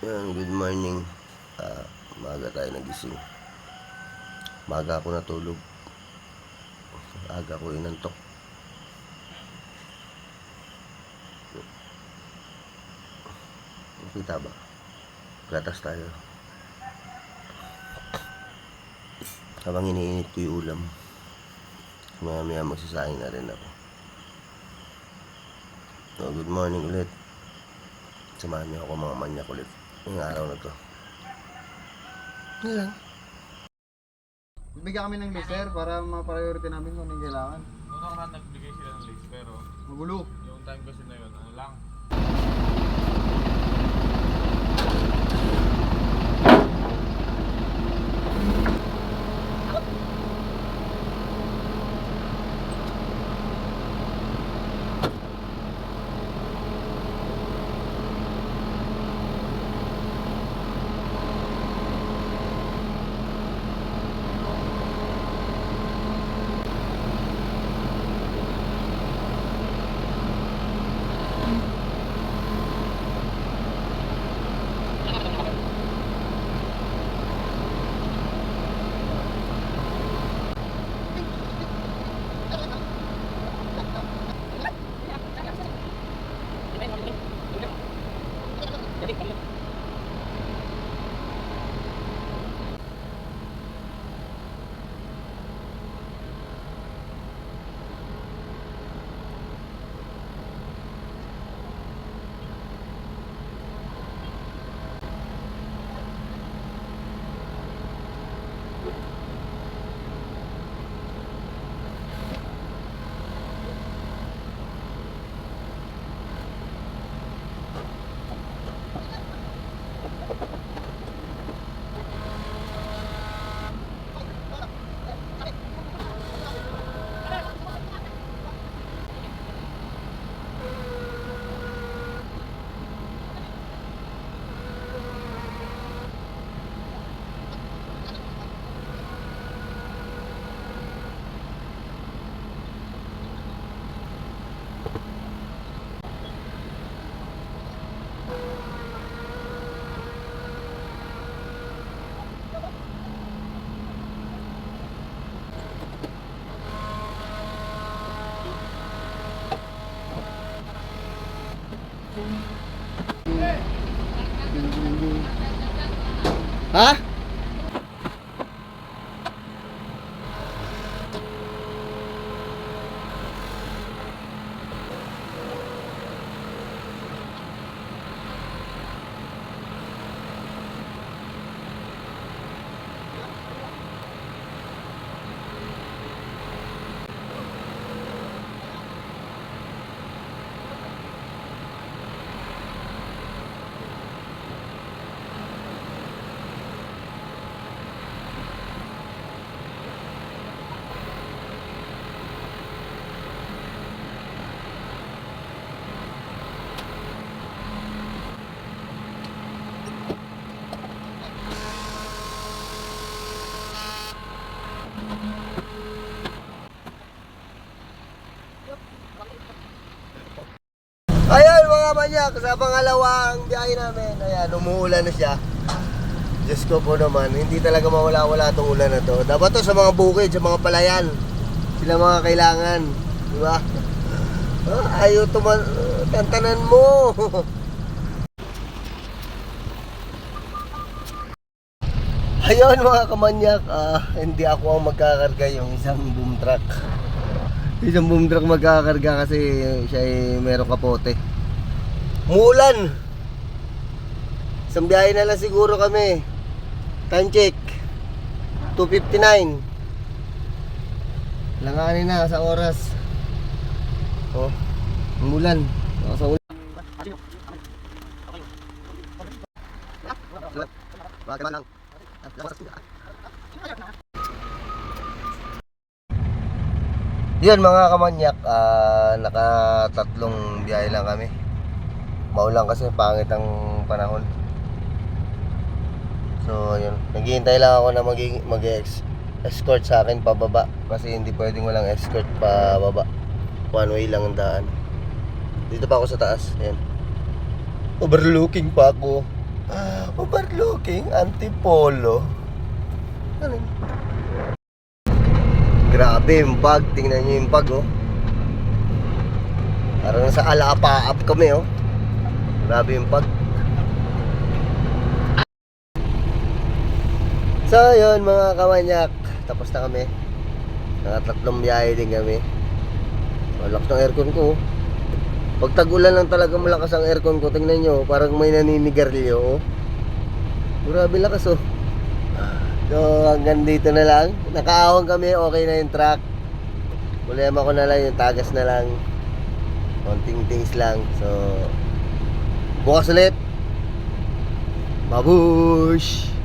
Yan, good morning. Maaga tayo nagising. Maaga ako natulog. Aga ako inantok. Kita ba? Gatas tayo. Habang iniinit ko yung ulam. Maya magsasaing na rin ako. So, good morning ulit. Samahan niyo ako mga manyak ulit. Ngayong araw na to. Yan lang. Bigyan kami ng list, sir, para ma-priority namin kung anong kailangan. Noong nakaraan nagbigay sila ng list pero Magulo. yung time kasi na yun, ano lang. Ha? Ayan mga manyak, sa pangalawang biyahe namin. Ayan, umuulan na siya. Diyos ko po naman, hindi talaga mawala-wala itong ulan na to. Dapat to sa mga bukid, sa mga palayan. Sila mga kailangan. Di ba? Ayaw tantanan mo. Ayun mga kamanyak, hindi ako ang magkakarga yung isang boom truck. Isang boom truck magkakarga kasi siya ay merong kapote. Muulan. Isang biyahe na lang siguro kami. Time check 2:59. Langanin na sa oras. Oh, umulan. Sa ulan. Bakit lang? Yun mga kamanyak, nakatatlong biyahe lang kami. Maulan kasi pangit ang panahon. So yun, naghihintay lang ako na mag-escort sa akin pababa. Kasi hindi pwedeng walang escort pababa. One way lang ang daan. Dito pa ako sa taas, yan. Overlooking pa ako. Overlooking Antipolo. Ano yun? Grabe yung bag. Tingnan nyo yung bag, oh. Parang nasa Alapaap kami, oh. Grabe yung bag. So, yun mga kamanyak. Tapos na kami. Nakatatlong biyahe din kami. Malakas ng aircon ko, oh. Pag tag-ulan lang talaga malakas ang aircon ko. Tingnan nyo, parang may naninigarilyo, oh. Grabe lakas, oh. So, hanggang dito na lang. Nakaahon kami, okay na yung truck. Problema ko na lang yung tagas na lang. Konting things lang. So, bukas ulit. Babush!